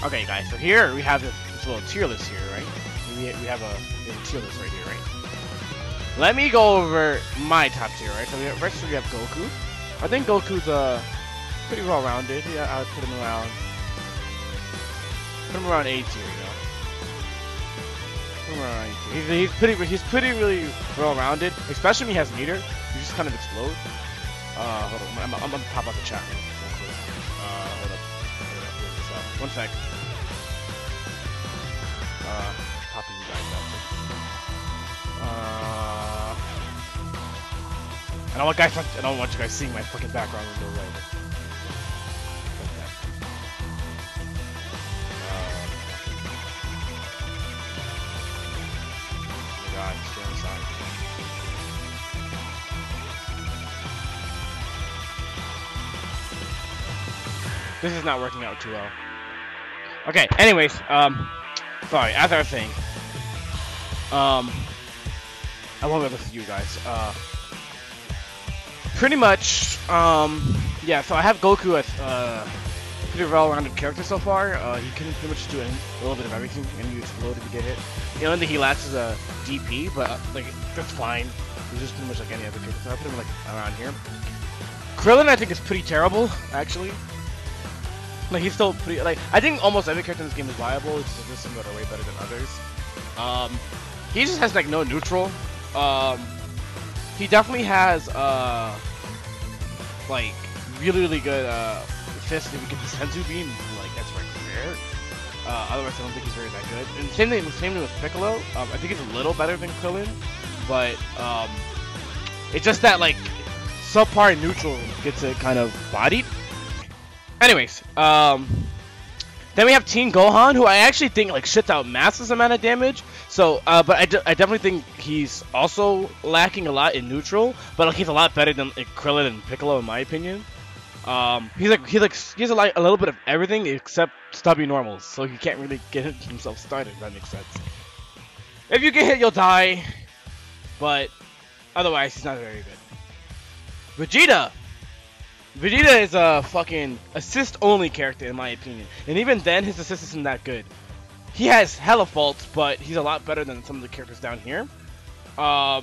Okay, guys. So here we have this little tier list here, right? We have a tier list right here, right? Let me go over my top tier, right? So first we have Goku. I think Goku's pretty well-rounded. Yeah, I would put him around A tier, you know. Put him around A tier. He's pretty really well-rounded, especially when he has meter. He just kind of explodes. Hold on, I'm gonna pop out the chat real quick. Hold up. One sec. Popping you guys out. I don't want you guys seeing my fucking background window right. God, stay inside. This is not working out too well. Okay, anyways, sorry, as I was saying, I won't be able to see you guys. Pretty much, yeah, so I have Goku as pretty well-rounded character so far. He can pretty much do a little bit of everything, and you explode if you get hit. The only thing he lacks is a DP, but like that's fine. He's just pretty much like any other character, so I put him like around here. Krillin, I think, is pretty terrible, actually. Like, he's still pretty, like, I think almost every character in this game is viable. It's just some that are way better than others. He just has like no neutral. He definitely has like really good fist if we get the Senzu beam, like that's right there. Otherwise I don't think he's very that good. And same thing with Piccolo. I think he's a little better than Krillin, but it's just that like subpar neutral gets it kind of bodied. Anyways, then we have Teen Gohan, who I actually think like shits out massive amount of damage. So, but I definitely think he's also lacking a lot in neutral, but like, he's a lot better than like, Krillin and Piccolo in my opinion. He has a little bit of everything except stubby normals, so he can't really get himself started. If that makes sense. If you get hit, you'll die, but otherwise he's not very good. Vegeta is a fucking assist-only character in my opinion, and even then his assist isn't that good. He has hella faults, but he's a lot better than some of the characters down here. I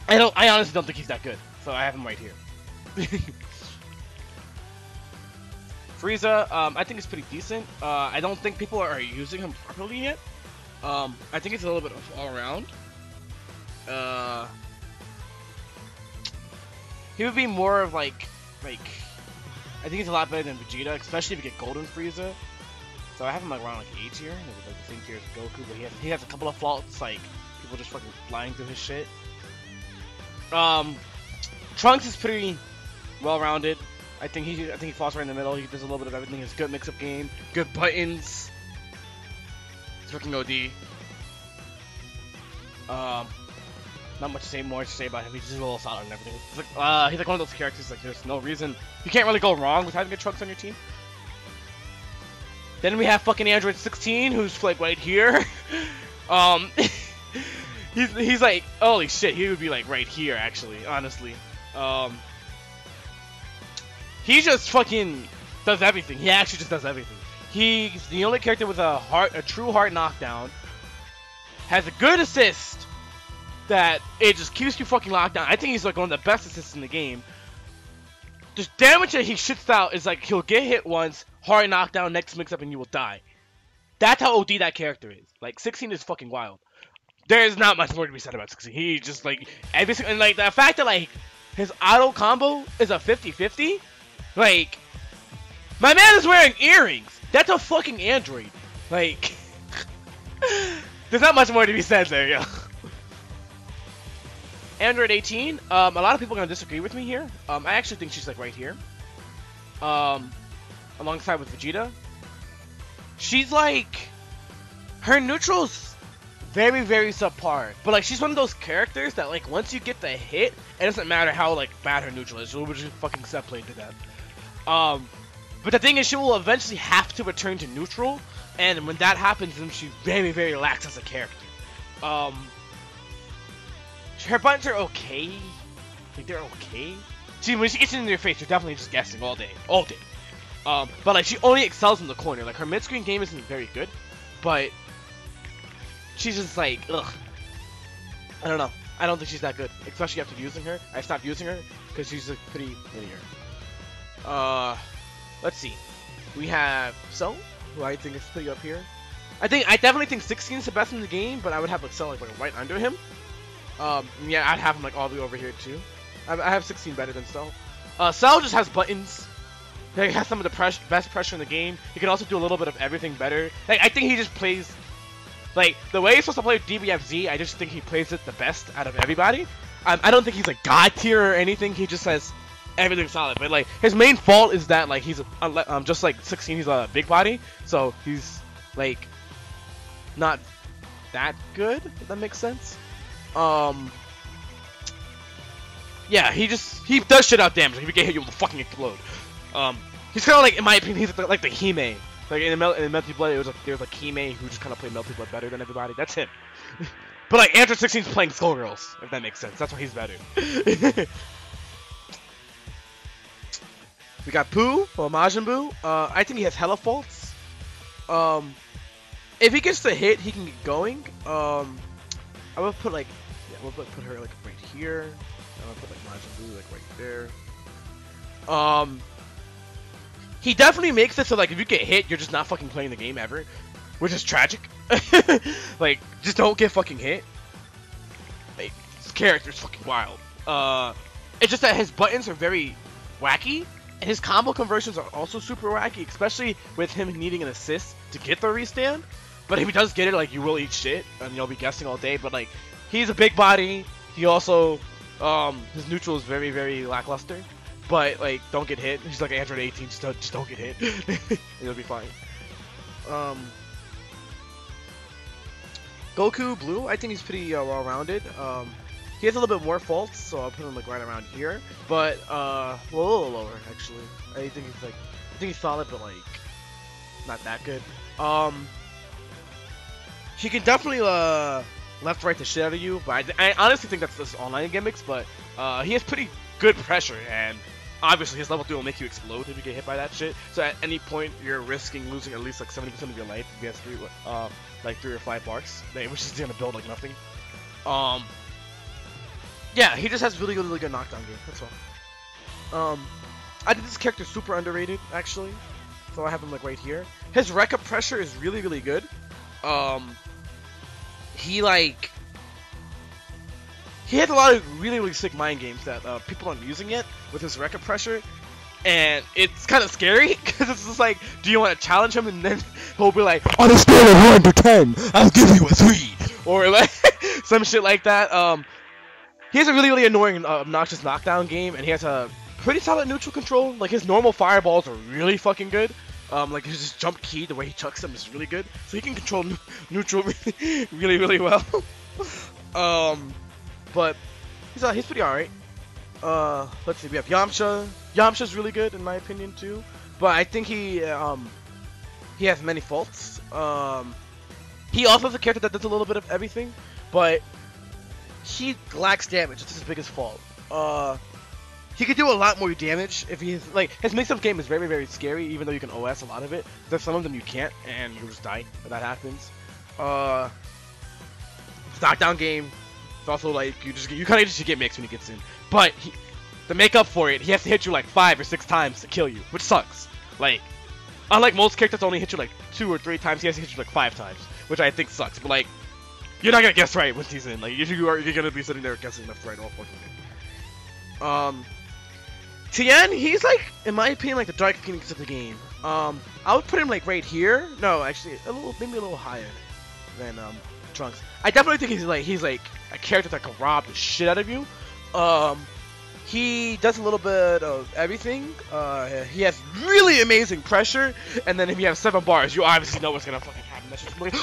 honestly don't think he's that good, so I have him right here. Frieza, I think it's pretty decent. I don't think people are using him properly yet. I think it's a little bit of all around. He would be more of like I think he's a lot better than Vegeta, especially if you get Golden Frieza. So I have him like around like A tier, like the same tier as Goku, but he has a couple of faults, like people just fucking flying through his shit. Trunks is pretty well-rounded. I think he falls right in the middle. He does a little bit of everything. He has good mix-up game, good buttons. It's fucking OD. Not much more to say about him. He's just a little solid and everything. He's like one of those characters like there's no reason you can't really go wrong with having a Trunks on your team. Then we have fucking Android 16, who's like right here. He's like, holy shit, he would be like right here actually, honestly. He just fucking does everything. He actually just does everything. He's the only character with a true heart knockdown. Has a good assist that it just keeps you fucking locked down. I think he's like one of the best assists in the game. The damage that he shits out is like he'll get hit once, hard knockdown, next mix up, and you will die. That's how OD that character is. Like 16 is fucking wild. There is not much more to be said about 16. He just like everything, and like the fact that like his auto combo is a 50-50. Like my man is wearing earrings. That's a fucking android. Like there's not much more to be said there, yo. Android 18, a lot of people are gonna disagree with me here. I actually think she's like right here, alongside with Vegeta. She's like, her neutral's very subpar, but like she's one of those characters that like once you get the hit, it doesn't matter how like bad her neutral is, she'll just fucking set plane to death. But the thing is, she will eventually have to return to neutral, and when that happens, then she very lacks as a character. Her buttons are okay. Like, they're okay. See, when she gets into your face, you're definitely just guessing all day. But like she only excels in the corner. Like her mid-screen game isn't very good, but she's just like, ugh. I don't know. I don't think she's that good, especially after using her. I stopped using her because she's like, pretty linear. Let's see. We have Cell, who I think is pretty up here. I definitely think 16 is the best in the game, but I would have like Cell like right under him. Yeah, I'd have him like all the way over here too. I have 16 better than Cell. Cell just has buttons. He has some of the best pressure in the game. He can also do a little bit of everything better. Like I think he just plays, like the way he's supposed to play with Dbfz. I just think he plays it the best out of everybody. I don't think he's like god tier or anything. He just has everything solid. But like his main fault is that like he's just like 16. He's a big body, so he's like not that good. If that makes sense. Yeah, he does shit out damage. If you get hit, you will fucking explode. He's kind of like, in my opinion, he's like the Hime. Like in Melty Blood, there was like Hime who just kind of played Melty Blood better than everybody. That's him. But like Android 16's playing Skullgirls, if that makes sense. That's why he's better. We got Pooh or Majin Buu. I think he has hella faults. If he gets the hit, he can get going. I would put like, yeah, we'll put her like right here. I would put like Majin Buu like right there. He definitely makes it so like if you get hit, you're just not fucking playing the game ever, which is tragic. Like, just don't get fucking hit. Like, this character's fucking wild. It's just that his buttons are very wacky, and his combo conversions are also super wacky, especially with him needing an assist to get the restand. But if he does get it, like, you will eat shit, and you'll be guessing all day. But like, he's a big body. He also, his neutral is very, very lackluster. But like, don't get hit. He's like Android 18. Just don't get hit. It'll be fine. Goku Blue, I think he's pretty well-rounded. He has a little bit more faults, so I'll put him like right around here. But well, a little lower actually. I think he's solid, but like not that good. He can definitely left right the shit out of you, but I honestly think that's just online gimmicks. But he has pretty good pressure, and obviously his level 3 will make you explode if you get hit by that shit. So at any point you're risking losing at least like 70% of your life if he has 3 or 5 bars, which is gonna build like nothing. Yeah, he just has really good knockdown game. That's all. I think this character's super underrated actually, so I have him like right here. His Rekka pressure is really good. He has a lot of really sick mind games that people aren't using yet with his Rekka pressure, and it's kind of scary because it's just like, do you want to challenge him, and then he'll be like, on a scale of 1 to 10, I'll give you a 3, or like some shit like that. He has a really annoying, obnoxious knockdown game, and he has a pretty solid neutral control. Like his normal fireballs are really fucking good. Like his jump key, the way he chucks them is really good, so he can control neutral really well. But he's pretty alright. Let's see, we have Yamcha. Yamcha's really good in my opinion too, but I think he has many faults. He also is a character that does a little bit of everything, but he lacks damage. It's his biggest fault. He could do a lot more damage if he's like, his mix-up game is very scary, even though you can OS a lot of it. There's some of them you can't, and you'll just die when that happens. His knockdown game, it's also like you kind of just get mixed when he gets in. But to make up for it, he has to hit you like 5 or 6 times to kill you, which sucks. Like, unlike most characters that only hit you like 2 or 3 times, he has to hit you like 5 times, which I think sucks. But like, you're not gonna guess right when he's in. Like, you're gonna be sitting there guessing left, right, all fucking day. Tien, he's like, in my opinion, like the Dark Phoenix of the game. I would put him like right here. No, actually, maybe a little higher than Trunks. I definitely think he's like a character that can rob the shit out of you. He does a little bit of everything. He has really amazing pressure, and then if you have 7 bars, you obviously know what's gonna fucking happen. That's just like,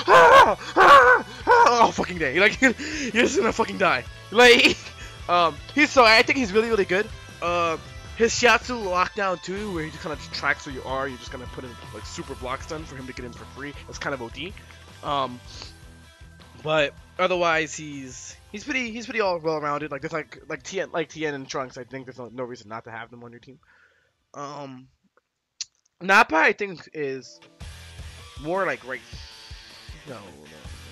all fucking day. Like, you're just gonna fucking die. Like, I think he's really good. His Shiatsu lockdown too, where he just kind of just tracks where you are. You're just gonna put in like super block stun for him to get in for free. That's kind of OD. But otherwise, he's pretty all well rounded. Like there's like Tien and Trunks. I think there's no reason not to have them on your team. Nappa, I think, is more like right. No,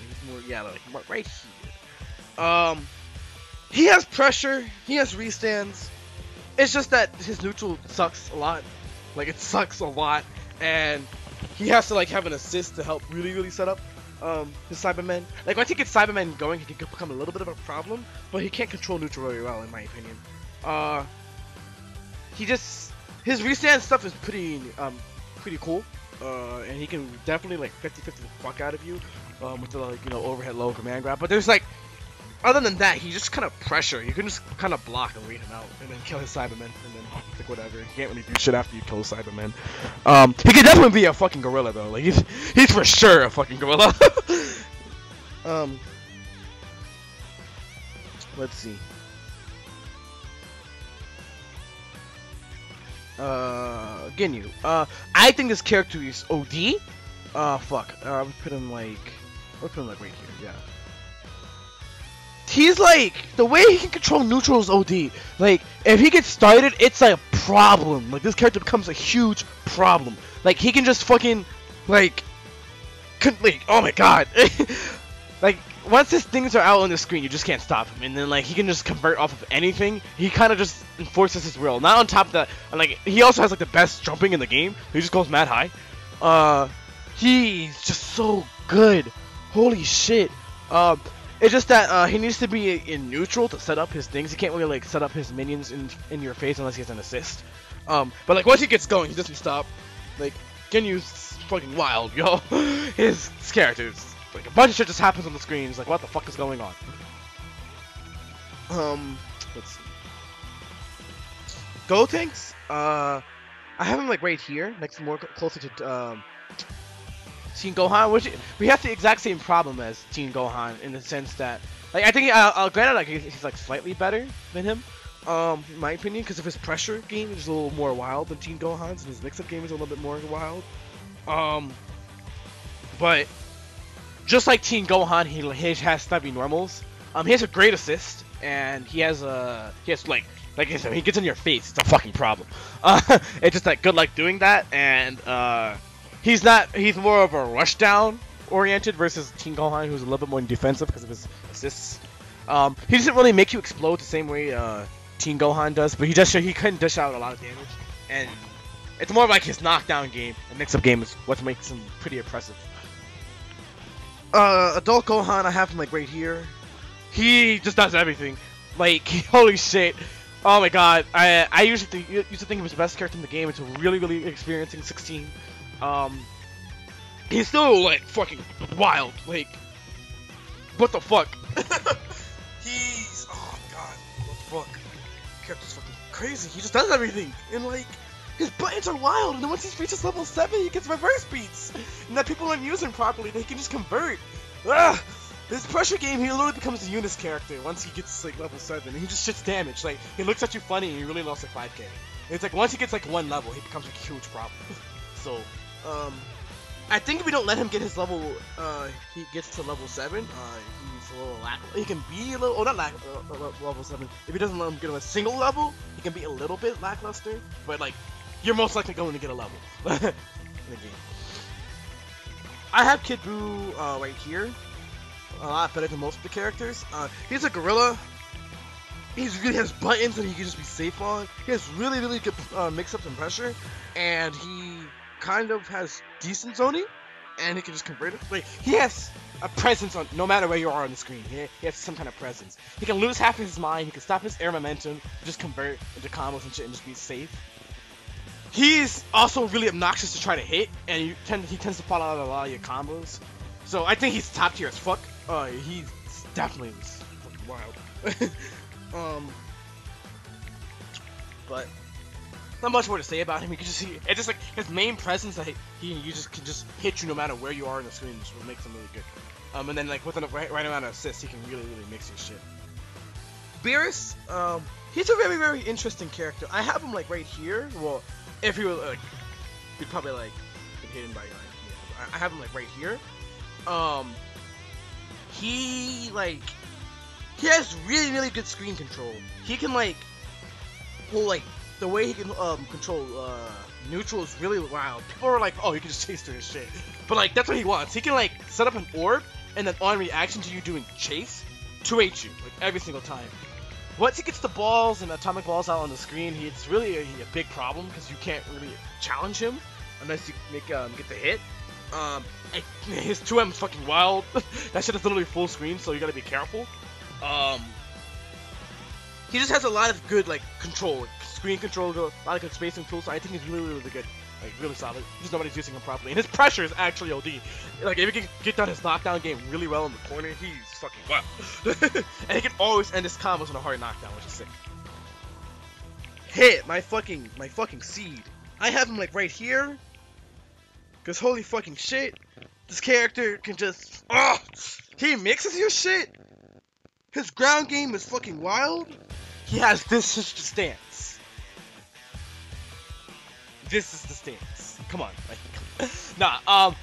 he's more like right here. He has pressure. He has restands. It's just that his neutral sucks a lot. Like it sucks a lot, and he has to like have an assist to help really set up his Cybermen. Like once he gets Cybermen going, he can become a little bit of a problem, but he can't control neutral very well, in my opinion. His restand stuff is pretty cool. And he can definitely like 50-50 the fuck out of you with the like, you know, overhead low command grab. But there's like, other than that, he's just kind of pressure. You can just kind of block and wait him out, and then kill his Cybermen, and then like whatever. You can't really do shit after you kill his Cybermen. He could definitely be a fucking gorilla though. Like he's for sure a fucking gorilla. Let's see. Ginyu. I think this character is OD. Fuck. I'll put him like right here. Yeah. He's like, the way he can control neutral is OD. Like, if he gets started, it's like a problem. Like, this character becomes a huge problem. Like, he can just fucking, like oh my god. Like, once his things are out on the screen, you just can't stop him. And then, like, he can just convert off of anything. He kind of just enforces his will. Not on top of that, like, he also has, like, the best jumping in the game. He just goes mad high. He's just so good. Holy shit. It's just that he needs to be in neutral to set up his things. He can't really like set up his minions in your face unless he has an assist. But like once he gets going, he doesn't stop. Like Ginyu's fucking wild, yo. His characters, like a bunch of shit just happens on the screen. It's like what the fuck is going on? Let's see. Gotenks. I have him like right here, next more closer to Teen Gohan, which we have the exact same problem as Teen Gohan in the sense that, like, I think granted, like he's like slightly better than him, in my opinion, because of his pressure game is a little more wild than Teen Gohan's, and his mix-up game is a little bit more wild. But just like Teen Gohan, he has stubby normals. He has a great assist, and he has like I said, he gets in your face. It's a fucking problem. It's just like good luck doing that, and he's more of a rushdown oriented versus Teen Gohan, who's a little bit more defensive because of his assists. He doesn't really make you explode the same way Teen Gohan does, but he can dish out a lot of damage, and it's more like his knockdown game and mix-up game is what makes him pretty impressive. Adult Gohan, I have him like right here. He just does everything. Like holy shit. Oh my god. I used to think he was the best character in the game until really experiencing 16. He's still like fucking wild. Like, what the fuck? He's oh my god, what the fuck? Character's fucking crazy. He just does everything, and like his buttons are wild. And then once he reaches level 7, he gets reverse beats, and that people aren't using properly, they can just convert. Ugh. This pressure game, he literally becomes a Eunice character once he gets like level 7, and he just shits damage. Like he looks at you funny, and he really lost like 5k. It's like once he gets like 1 level, he becomes like, a huge problem. So, I think if we don't let him get his level, he gets to level 7, he's a little he can be a little, oh not level 7, if he doesn't let him get a single level, he can be a little bit lackluster, but like, you're most likely going to get a level in the game. I have Kid Buu, right here, a lot better than most of the characters. He's a gorilla. He really has buttons that he can just be safe on. He has really good mix-ups and pressure, and he kind of has decent zoning, and he can just convert it. Like he has a presence on no matter where you are on the screen. He has some kind of presence. He can lose half of his mind. He can stop his air momentum, just convert into combos and shit, and just be safe. He's also really obnoxious to try to hit, and he tends to fall out of a lot of your combos. So I think he's top tier as fuck. He's definitely fucking wild. But not much more to say about him. You can just see it's just like his main presence that you just can just hit you no matter where you are on the screen, which makes him really good. And then like with a right amount of assists, he can really mix your shit. Beerus, he's a very interesting character. I have him like right here. Well, if he were like, he'd probably like get hidden by I have him like right here. He has really good screen control. He can like pull like the way he can control neutral is really wild. People are like, oh, you can just chase through his shit, but like that's what he wants. He can like set up an orb and then on reaction to you doing chase, 2H you like every single time. Once he gets the balls and atomic balls out on the screen, it's really a big problem because you can't really challenge him unless you make get the hit. His 2M is fucking wild. That shit is literally full screen, so you gotta be careful. He just has a lot of good like control, like, screen control, a lot of good spacing tools. So I think he's really good, like really solid. Just nobody's using him properly, and his pressure is actually OD. Like if he can get down his knockdown game really well in the corner, he's fucking wild. And he can always end his combos in a hard knockdown, which is sick. Hit my fucking seed. I have him like right here. Cause holy fucking shit, this character can just he mixes your shit. His ground game is fucking wild. He has this is the stance. This is the stance. Come on, like, nah.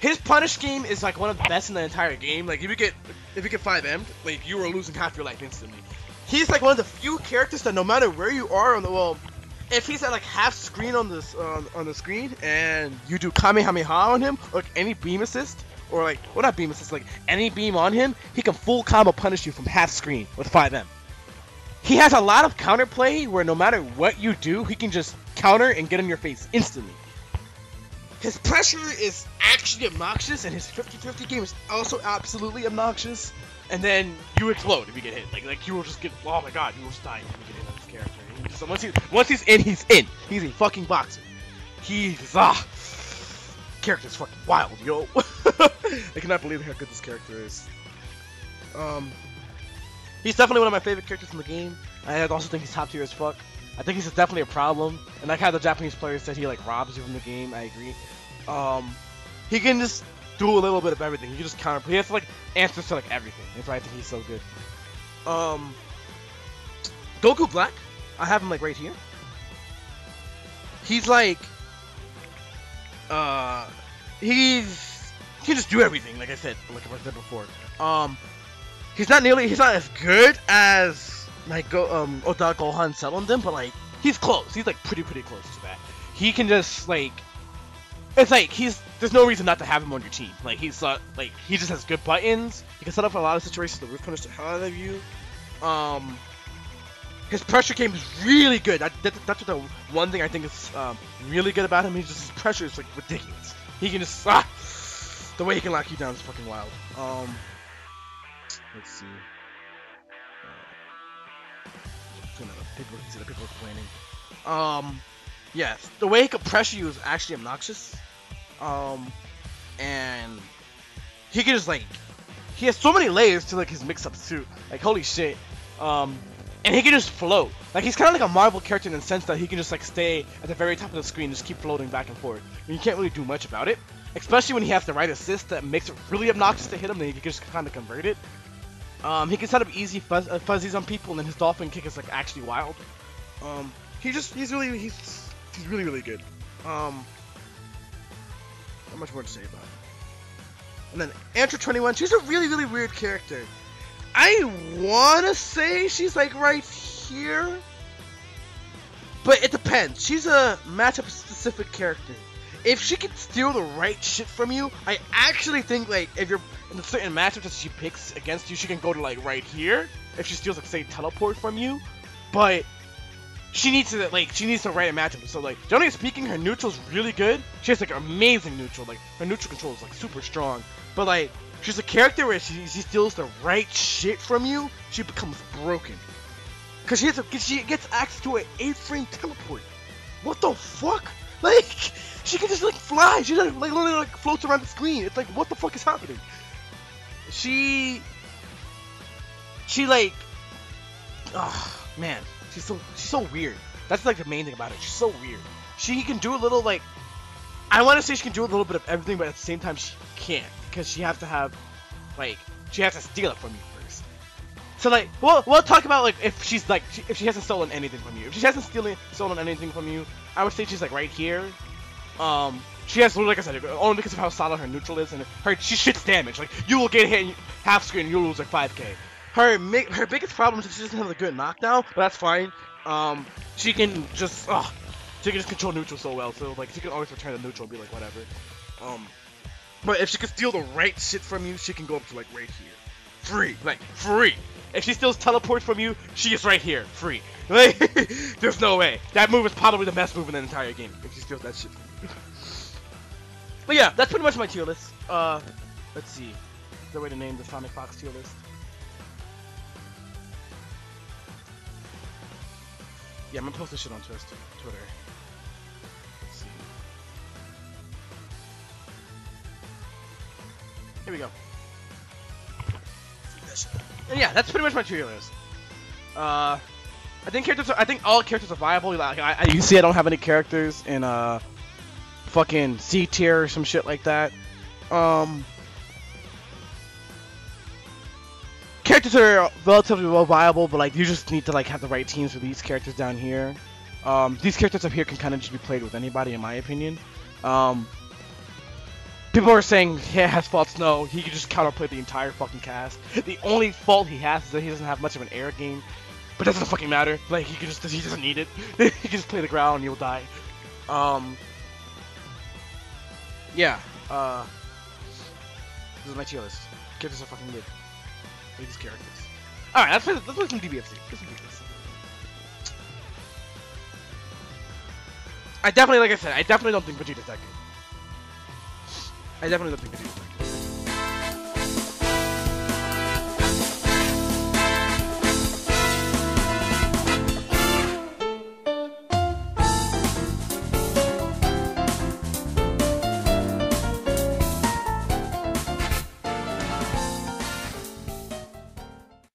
His punish game is like one of the best in the entire game. Like if you get 5M'd, like you are losing half your life instantly. He's like one of the few characters that no matter where you are on the wall. If he's at like half screen on this on the screen and you do Kamehameha on him, or like any beam assist, or like well not beam assist, like any beam on him, he can full combo punish you from half screen with 5M. He has a lot of counterplay where no matter what you do, he can just counter and get in your face instantly. His pressure is actually obnoxious, and his 50-50 game is also absolutely obnoxious. And then you explode if you get hit. Like you will just get, oh my god, you will just die if you get hit on this character. So once he's in, he's in. He's a fucking boxer. Character's fucking wild, yo. I cannot believe how good this character is. He's definitely one of my favorite characters in the game. I also think he's top tier as fuck. I think he's definitely a problem. And like how the Japanese players said he like robs you from the game, I agree. He can just do a little bit of everything. He can just counter. He has like answers to like everything. That's why I think he's so good. Goku Black. I have him like right here. He's like, he can just do everything. Like I said before. He's not as good as like Oda Gohan settled him, but like he's close. He's like pretty close to that. He can just like, it's like there's no reason not to have him on your team. Like he just has good buttons. He can set up a lot of situations to punish the hell out of you. His pressure game is really good. That's what the one thing I think is really good about him. His pressure is like ridiculous. He can just the way he can lock you down is fucking wild. Let's see. People complaining. Yes, the way he can pressure you is actually obnoxious. And he can just like, he has so many layers to like his mix-ups too. Like holy shit. And he can just float. Like he's kind of like a Marvel character in the sense that he can just like stay at the very top of the screen, just keep floating back and forth. And you can't really do much about it, especially when he has the right assist that makes it really obnoxious to hit him. Then he can just kind of convert it. He can set up easy fuzzies on people, and then his dolphin kick is like actually wild. He's really good. Not much more to say about him. And then Antra 21, she's a really weird character. I wanna say she's like right here, but it depends. She's a matchup specific character. If she can steal the right shit from you, I actually think like if you're in a certain matchup that she picks against you, she can go to like right here if she steals like say teleport from you. But she needs to write a matchup. So like generally speaking, her neutral's really good. She has like amazing neutral. Like her neutral control is like super strong. But like she's a character where she steals the right shit from you, she becomes broken. Cause she gets access to an 8-frame teleport. What the fuck? Like she can just like fly. She just like literally like floats around the screen. It's like what the fuck is happening? She like, oh man, she's so weird. That's like the main thing about it. She's so weird. She can do a little like, I want to say she can do a little bit of everything, but at the same time she can't because she has to have like she has to steal it from you first. So like we'll talk about like if she hasn't stolen anything from you. If she hasn't stolen anything from you, I would say she's like right here. She has, like I said, only because of how solid her neutral is, and she shits damage. Like you will get hit half screen and you'll lose like 5k. Her biggest problem is that she doesn't have a good knockdown, but that's fine. She can just control neutral so well. So like she can always return to neutral and be like whatever. But if she can steal the right shit from you, she can go up to like right here, free, like free. If she steals teleport from you, she is right here, free. Like, there's no way. That move is probably the best move in the entire game if she steals that shit from you. But yeah, that's pretty much my tier list. Let's see. Is there a way to name the Sonicfox tier list? Yeah, I'm gonna post this shit on Twitter. Let's see. Here we go. And yeah, that's pretty much my tier list. I think all characters are viable. Like, you can see I don't have any characters in fucking C tier or some shit like that. Characters are relatively well viable, but like you just need to like have the right teams for these characters down here. These characters up here can kind of just be played with anybody, in my opinion. People are saying he has faults. No, he can just counterplay the entire fucking cast. The only fault he has is that he doesn't have much of an air game, but that doesn't fucking matter. Like he doesn't need it. He can just play the ground and he'll die. Yeah. This is my tier list. Characters are fucking good. Look at these characters. All right, let's play some Dbfz. I definitely, like I said, I definitely don't think Vegeta's that good. I definitely don't think Vegeta's that good.